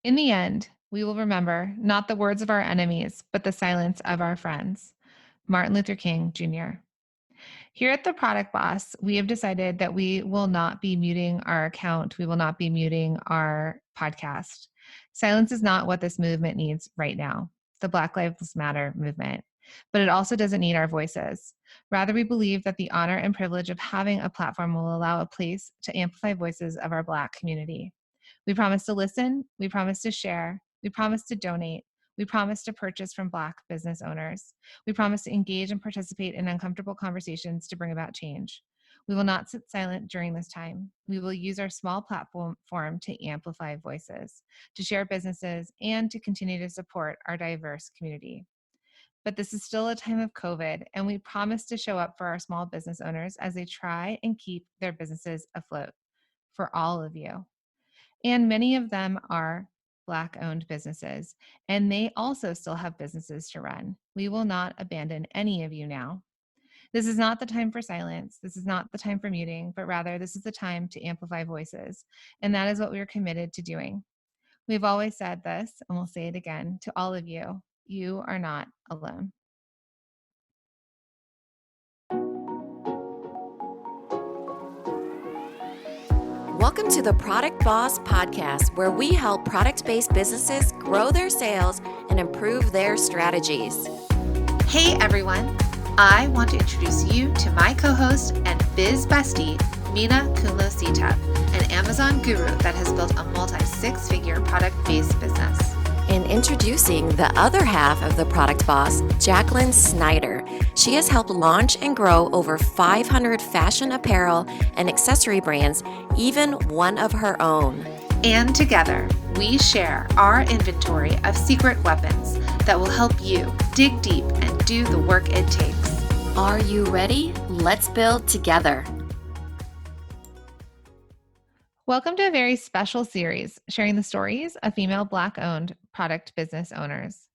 In the end, we will remember not the words of our enemies, but the silence of our friends. Martin Luther King Jr. Here at The Product Boss, we have decided that we will not be muting our account. We will not be muting our podcast. Silence is not what this movement needs right now, the Black Lives Matter movement, but it also doesn't need our voices. Rather, we believe that the honor and privilege of having a platform will allow a place to amplify voices of our Black community. We promise to listen. We promise to share. We promise to donate. We promise to purchase from Black business owners. We promise to engage and participate in uncomfortable conversations to bring about change. We will not sit silent during this time. We will use our small platform to amplify voices, to share businesses, and to continue to support our diverse community. But this is still a time of COVID, and we promise to show up for our small business owners as they try and keep their businesses afloat. For all of you. And many of them are Black-owned businesses, and they also still have businesses to run. We will not abandon any of you now. This is not the time for silence. This is not the time for muting, but rather this is the time to amplify voices. And that is what we are committed to doing. We've always said this, and we'll say it again to all of you. You are not alone. Welcome to the Product Boss Podcast, where we help product-based businesses grow their sales and improve their strategies. Hey everyone, I want to introduce you to my co-host and biz bestie, Minna an Amazon guru that has built a multi-six-figure product-based business. And introducing the other half of the Product Boss, Jacqueline Snyder. She has helped launch and grow over 500 fashion apparel and accessory brands, even one of her own. And together, we share our inventory of secret weapons that will help you dig deep and do the work it takes. Are you ready? Let's build together. Welcome to a very special series sharing the stories of female Black-owned product business owners.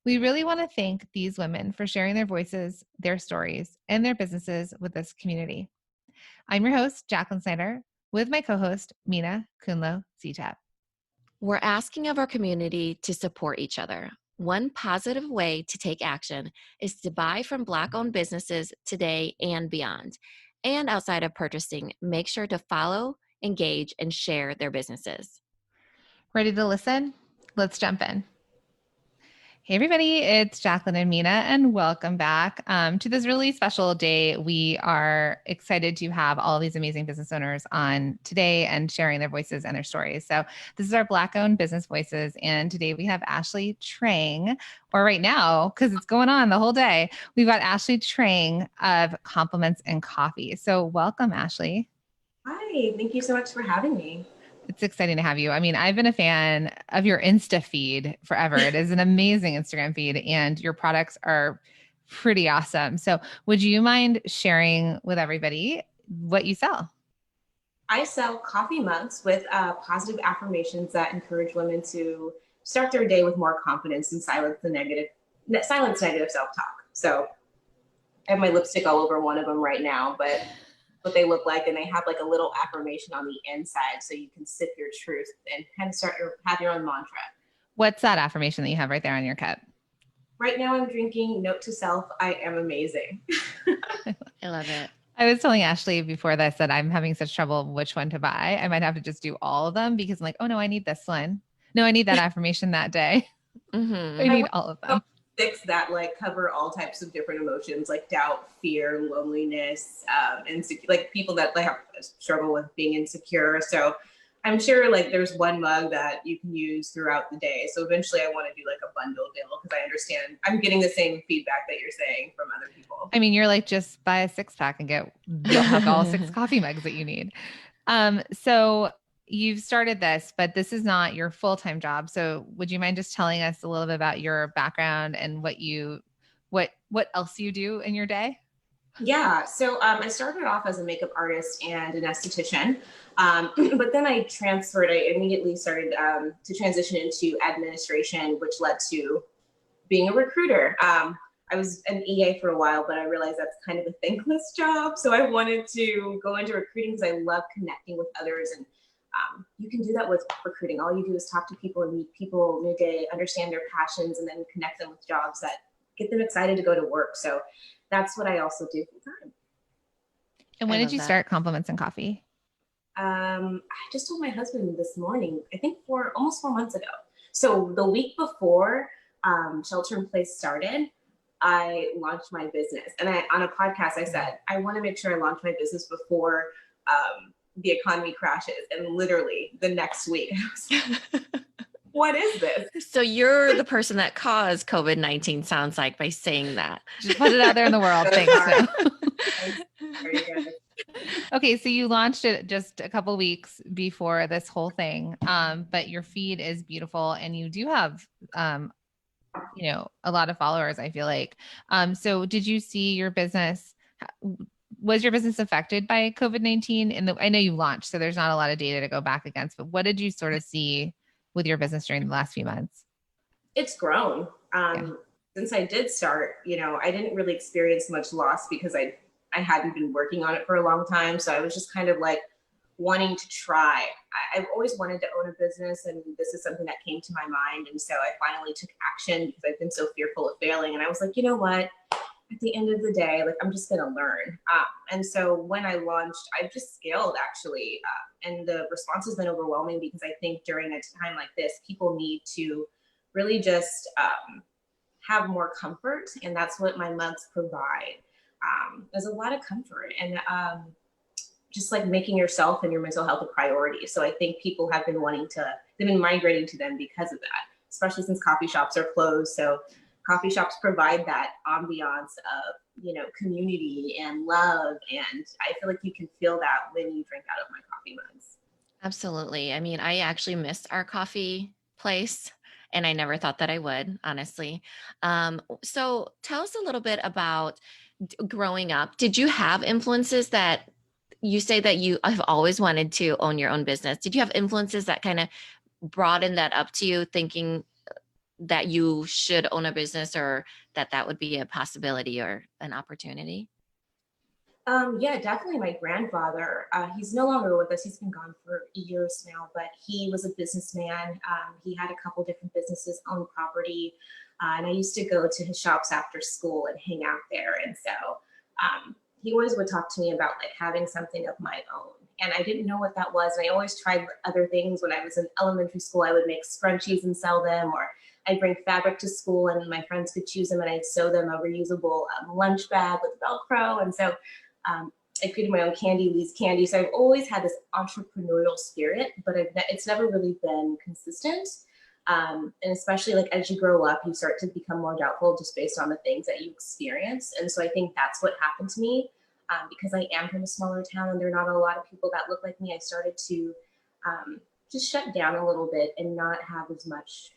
We really want to thank these women for sharing their voices, their stories, and their businesses with this community. I'm your host, Jacqueline Snyder, with my co-host, Minna Kunlo-Cetap. We're asking of our community to support each other. One positive way to take action is to buy from Black-owned businesses today and beyond. And outside of purchasing, make sure to follow, engage, and share their businesses. Ready to listen? Let's jump in. Hey everybody, it's Jacqueline and Minna, and welcome back to this really special day. We are excited to have all these amazing business owners on today and sharing their voices and their stories. So this is our Black-owned business voices, and today we have Ashleigh Trang, or right now, because it's going on the whole day, we've got Ashleigh Trang of Compliments and Coffee. So welcome, Ashleigh. Hi, thank you so much for having me. It's exciting to have you. I mean, I've been a fan of your Insta feed forever. It is an amazing Instagram feed, and your products are pretty awesome. So would you mind sharing with everybody what you sell? I sell coffee mugs with positive affirmations that encourage women to start their day with more confidence and silence negative self-talk. So I have my lipstick all over one of them right now, but what they look like, and they have like a little affirmation on the inside so you can sip your truth and kind of have your own mantra. What's that affirmation that you have right there on your cup? Right now I'm drinking Note to Self, I am amazing. I love it. I was telling Ashleigh before this that I'm having such trouble which one to buy. I might have to just do all of them because I'm like, oh no, I need this one. No, I need that affirmation that day. Mm-hmm. I need all of them. 6 that like cover all types of different emotions like doubt, fear, loneliness, like people that like struggle with being insecure. So I'm sure like there's one mug that you can use throughout the day. So eventually I want to do like a bundle deal because I understand I'm getting the same feedback that you're saying from other people. I mean, you're like, just buy a 6-pack and you'll have all 6 coffee mugs that you need. So you've started this, but this is not your full-time job. So would you mind just telling us a little bit about your background and what else you do in your day? Yeah. So I started off as a makeup artist and an esthetician. But then I immediately started to transition into administration, which led to being a recruiter. I was an EA for a while, but I realized that's kind of a thankless job. So I wanted to go into recruiting because I love connecting with others and You can do that with recruiting. All you do is talk to people and meet people new day, understand their passions, and then connect them with jobs that get them excited to go to work. So that's what I also do full time. And when did you start Compliments and Coffee? I just told my husband this morning, I think almost 4 months ago. So the week before Shelter in Place started, I launched my business. And on a podcast, I said, I want to make sure I launch my business before the economy crashes. And literally the next week, I was like, what is this? So you're the person that caused COVID-19, sounds like, by saying that. Just put it out there in the world. Thanks. Very good. Okay, so you launched it just a couple weeks before this whole thing, but your feed is beautiful, and you do have, a lot of followers, I feel like. So did you see your business? Was your business affected by COVID-19? I know you launched, so there's not a lot of data to go back against, but what did you sort of see with your business during the last few months? It's grown. Since I did start, I didn't really experience much loss because I hadn't been working on it for a long time. So I was just kind of like wanting to try. I've always wanted to own a business, and this is something that came to my mind. And so I finally took action because I've been so fearful of failing. And I was like, you know what? At the end of the day, like, I'm just going to learn. And so when I launched, I've just scaled actually. And the response has been overwhelming because I think during a time like this, people need to really just have more comfort. And that's what my mugs provide. There's a lot of comfort and just like making yourself and your mental health a priority. So I think people have been they've been migrating to them because of that, especially since coffee shops are closed. So coffee shops provide that ambiance of, community and love. And I feel like you can feel that when you drink out of my coffee mugs. Absolutely. I mean, I actually missed our coffee place, and I never thought that I would, honestly. So tell us a little bit about growing up. Did you have influences that you say that you have always wanted to own your own business? Did you have influences that kind of broadened that up to you, thinking that you should own a business, or that would be a possibility or an opportunity? Yeah, definitely my grandfather. He's no longer with us. He's been gone for years now, but he was a businessman. He had a couple different businesses, owned property. And I used to go to his shops after school and hang out there. And so he always would talk to me about like having something of my own. And I didn't know what that was. And I always tried other things. When I was in elementary school, I would make scrunchies and sell them, or I'd bring fabric to school and my friends could choose them and I'd sew them a reusable lunch bag with Velcro. And so I created my own candy, Lee's Candy. So I've always had this entrepreneurial spirit, but it's never really been consistent. And especially like as you grow up, you start to become more doubtful just based on the things that you experience. And so I think that's what happened to me because I am from a smaller town and there are not a lot of people that look like me. I started to just shut down a little bit and not have as much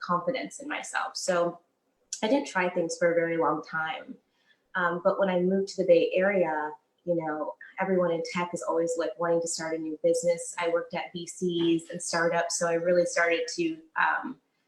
confidence in myself. So I didn't try things for a very long time. But when I moved to the Bay Area, everyone in tech is always like wanting to start a new business. I worked at VCs and startups. So I really started to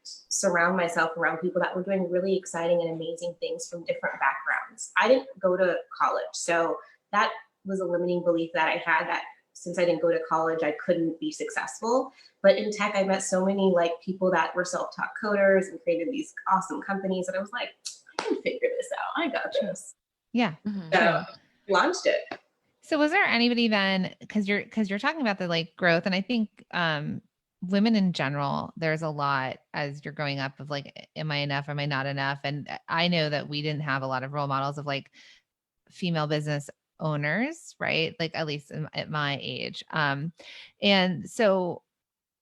surround myself around people that were doing really exciting and amazing things from different backgrounds. I didn't go to college. So that was a limiting belief that I had, that since I didn't go to college, I couldn't be successful. But in tech, I met so many like people that were self-taught coders and created these awesome companies that I was like, I can figure this out. I got this. Yeah. So launched it. So was there anybody then, because you're talking about the like growth, and I think women in general, there's a lot as you're growing up of like, am I enough? Am I not enough? And I know that we didn't have a lot of role models of like female business owners, right? Like at least at my age. And so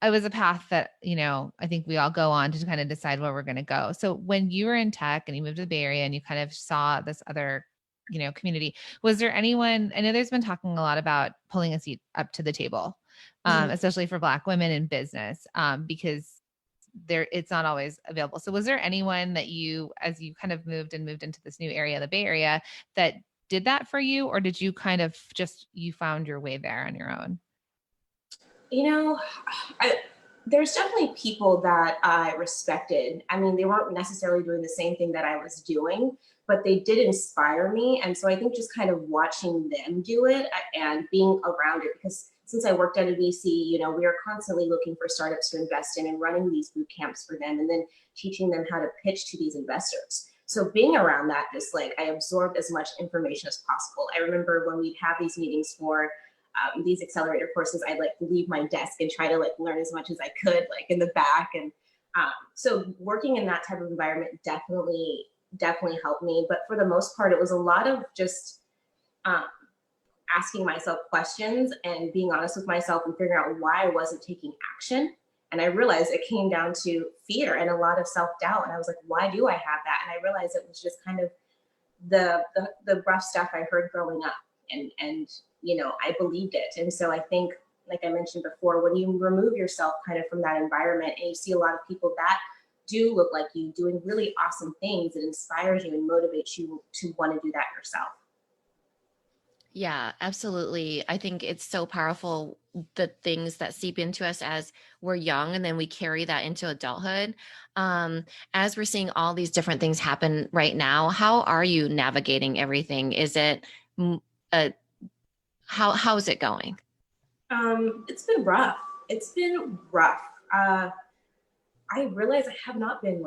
it was a path that, I think we all go on to kind of decide where we're going to go. So when you were in tech and you moved to the Bay Area and you kind of saw this other community, was there anyone, I know there's been talking a lot about pulling a seat up to the table, especially for Black women in business, because it's not always available. So was there anyone that you, as you kind of moved into this new area, the Bay Area, that did that for you? Or did you kind of you found your way there on your own? There's definitely people that I respected. I mean, they weren't necessarily doing the same thing that I was doing, but they did inspire me. And so I think just kind of watching them do it and being around it, because since I worked at a VC, we are constantly looking for startups to invest in and running these boot camps for them and then teaching them how to pitch to these investors. So being around that, just like I absorbed as much information as possible. I remember when we'd have these meetings for these accelerator courses, I'd like leave my desk and try to like learn as much as I could, like in the back. And so working in that type of environment definitely helped me. But for the most part, it was a lot of just asking myself questions and being honest with myself and figuring out why I wasn't taking action. And I realized it came down to fear and a lot of self-doubt. And I was like, why do I have that? And I realized it was just kind of the rough stuff I heard growing up. And I believed it. And so I think, like I mentioned before, when you remove yourself kind of from that environment and you see a lot of people that do look like you doing really awesome things, it inspires you and motivates you to want to do that yourself. Yeah, absolutely. I think it's so powerful, the things that seep into us as we're young and then we carry that into adulthood. As we're seeing all these different things happen right now, how are you navigating everything? Is it how is it going? It's been rough. I realize I have not been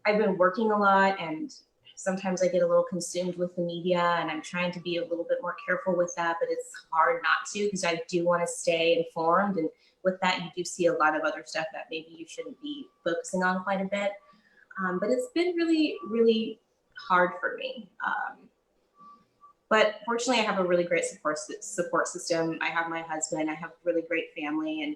I've been working a lot, and sometimes I get a little consumed with the media, and I'm trying to be a little bit more careful with that, but it's hard not to because I do want to stay informed. And with that, you do see a lot of other stuff that maybe you shouldn't be focusing on quite a bit. But it's been really, really hard for me. But fortunately, I have a really great support system. I have my husband. I have a really great family. And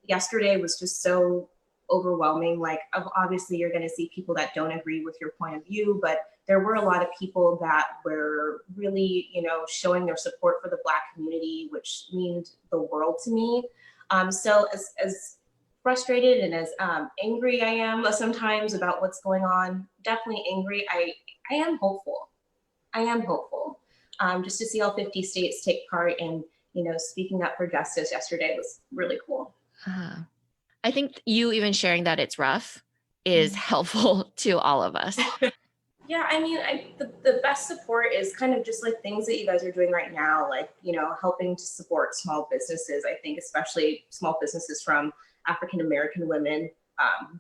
yesterday was just so overwhelming. Like, obviously, you're going to see people that don't agree with your point of view, but there were a lot of people that were really, showing their support for the Black community, which means the world to me. So as frustrated and as angry I am sometimes about what's going on, definitely angry, I am hopeful. Just to see all 50 states take part in, speaking up for justice yesterday was really cool. I think you even sharing that it's rough is helpful to all of us. Yeah, I mean, the best support is kind of just like things that you guys are doing right now, like, helping to support small businesses. I think especially small businesses from African-American women,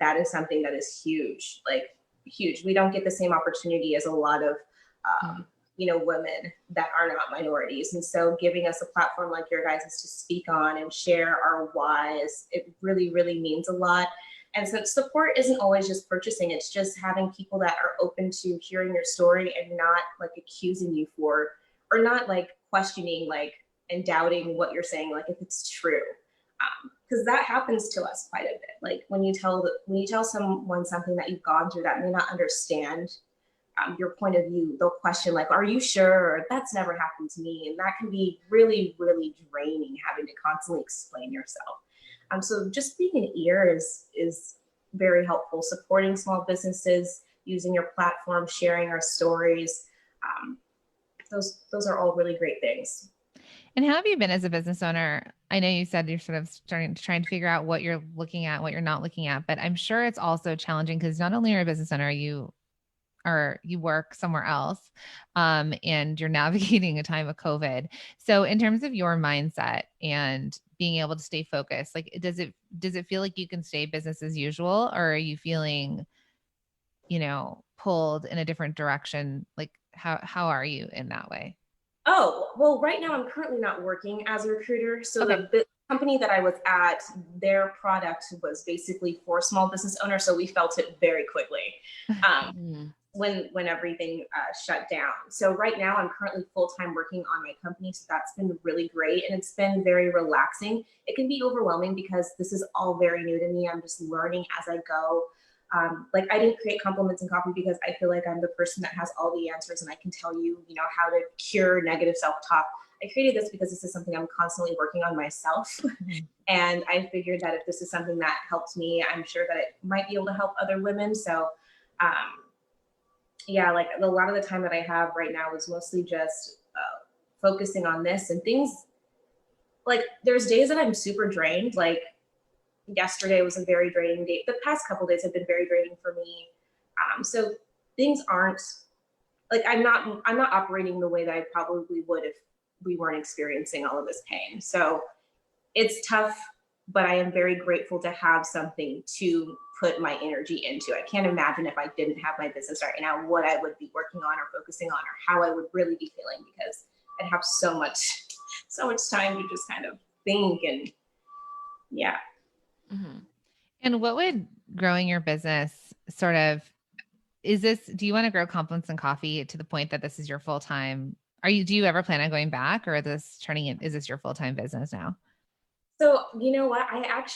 that is something that is huge, like huge. We don't get the same opportunity as a lot of, women that are not minorities. And so giving us a platform like your guys' to speak on and share our whys, it really, really means a lot. And so support isn't always just purchasing. It's just having people that are open to hearing your story and not like accusing you for, or not like questioning, like, and doubting what you're saying, like if it's true. Because that happens to us quite a bit. Like when you tell someone something that you've gone through that may not understand your point of view, they'll question like, are you sure? That's never happened to me. And that can be really, really draining, having to constantly explain yourself. So just being an ear is very helpful. Supporting small businesses, using your platform, sharing our stories. Those are all really great things. And how have you been as a business owner? I know you said you're sort of trying to figure out what you're looking at, what you're not looking at, but I'm sure it's also challenging because not only are you a business owner, you work somewhere else, and you're navigating a time of COVID. So in terms of your mindset and being able to stay focused, like, does it feel like you can stay business as usual, or are you feeling, pulled in a different direction? Like, how are you in that way? Oh, well, right now I'm currently not working as a recruiter. So Okay. the company that I was at, their product was basically for small business owners. So we felt it very quickly. When everything shut down. So right now I'm currently full-time working on my company. So that's been really great. And it's been very relaxing. It can be overwhelming because this is all very new to me. I'm just learning as I go. Like I didn't create Compliments in Coffee because I feel like I'm the person that has all the answers and I can tell you, how to cure negative self-talk. I created this because this is something I'm constantly working on myself. And I figured that if this is something that helps me, I'm sure that it might be able to help other women. So, yeah, like a lot of the time that I have right now is mostly just focusing on this and things. Like there's days that I'm super drained. Like yesterday was a very draining day. The past couple days have been very draining for me. So things aren't like I'm not operating the way that I probably would if we weren't experiencing all of this pain. So it's tough, but I am very grateful to have something to put my energy into. I can't imagine if I didn't have my business right now, what I would be working on or focusing on, or how I would really be feeling, because I'd have so much time to just kind of think and yeah. Mm-hmm. And what would growing your business sort of, do you want to grow Compliments and Coffee to the point that this is your full-time? Do you ever plan on going back, or is this your full-time business now? So you know what? I've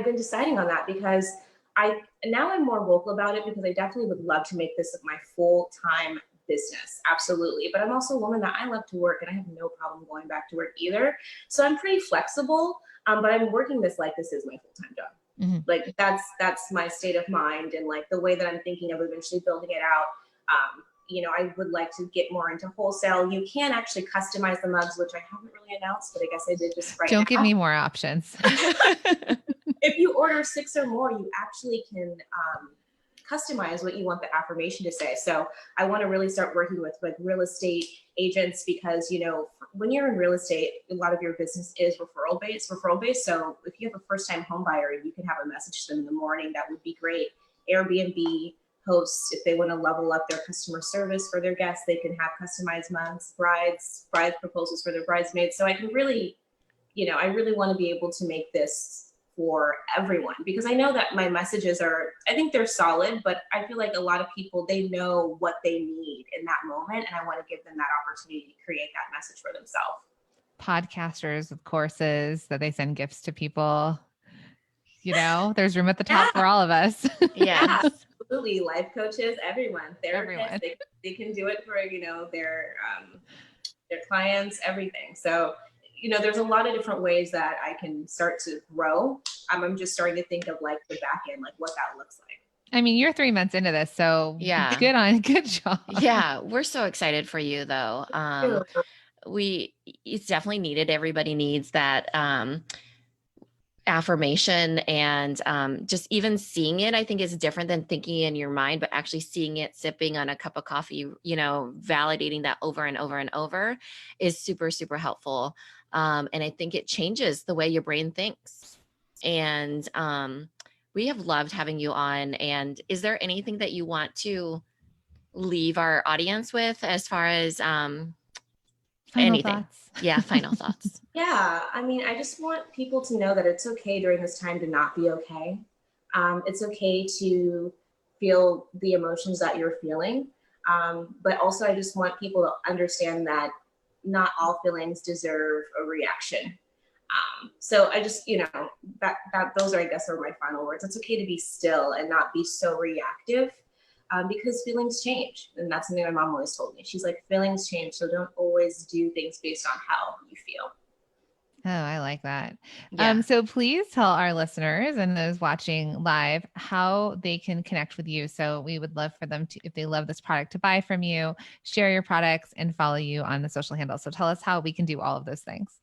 been deciding on that because I'm more vocal about it, because I definitely would love to make this my full-time business. Absolutely. But I'm also a woman that I love to work, and I have no problem going back to work either. So I'm pretty flexible. But I'm working this like this is my full-time job. Mm-hmm. Like that's my state of mind, and like the way that I'm thinking of eventually building it out. I would like to get more into wholesale. You can actually customize the mugs, which I haven't really announced, but I guess I did just right now. Don't give me more options. If you order 6 or more, you actually can customize what you want the affirmation to say. So I want to really start working with like real estate agents, because when you're in real estate, a lot of your business is referral based. So if you have a first time home buyer and you can have a message to them in the morning, that would be great. Airbnb hosts, if they want to level up their customer service for their guests, they can have customized mugs, brides proposals for their bridesmaids. So I can really, I really want to be able to make this for everyone, because I know that my messages I think they're solid, but I feel like a lot of people, they know what they need in that moment, and I want to give them that opportunity to create that message for themselves. Podcasters with courses that they send gifts to people. There's room at the top for all of us. Yeah. Absolutely. Life coaches, everyone, therapists, they can do it for, their clients, everything. So, there's a lot of different ways that I can start to grow. I'm just starting to think of like the back end, like what that looks like. I mean, you're 3 months into this, so yeah, good job. Yeah. We're so excited for you though. It's definitely needed. Everybody needs that, affirmation, and just even seeing it, I think is different than thinking in your mind, but actually seeing it, sipping on a cup of coffee, validating that over and over and over is super, super helpful. And I think it changes the way your brain thinks. And we have loved having you on. And is there anything that you want to leave our audience with as far as Final anything? thoughts. Yeah, final thoughts. Yeah, I mean, I just want people to know that it's okay during this time to not be okay. It's okay to feel the emotions that you're feeling. But also, I just want people to understand that not all feelings deserve a reaction. So I just, those are, I guess, are my final words. It's okay to be still and not be so reactive. Because feelings change. And that's something my mom always told me. She's like, feelings change. So don't always do things based on how you feel. Oh, I like that. Yeah. So please tell our listeners and those watching live how they can connect with you. So we would love for them to, if they love this product, to buy from you, share your products, and follow you on the social handles. So tell us how we can do all of those things.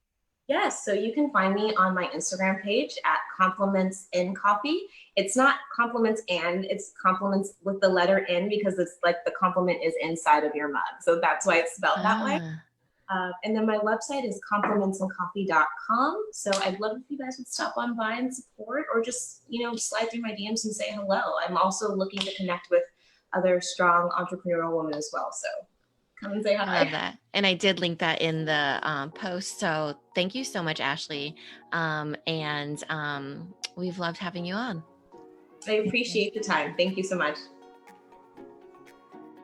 Yes, so you can find me on my Instagram page at Compliments in Coffee. It's not compliments and, it's compliments with the letter N, because it's like the compliment is inside of your mug. So that's why it's spelled that way. And then my website is complimentsandcoffee.com. So I'd love if you guys would stop on by and support, or just, slide through my DMs and say hello. I'm also looking to connect with other strong entrepreneurial women as well. So come and say hi. I love that. And I did link that in the post. So thank you so much, Ashleigh. And we've loved having you on. I appreciate the time. Thank you so much.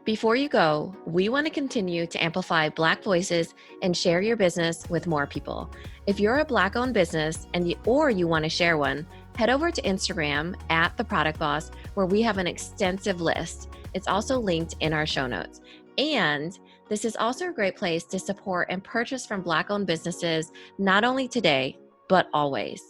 Before you go, we want to continue to amplify Black voices and share your business with more people. If you're a Black-owned business or you want to share one, head over to Instagram at The Product Boss, where we have an extensive list. It's also linked in our show notes. And this is also a great place to support and purchase from Black-owned businesses, not only today, but always.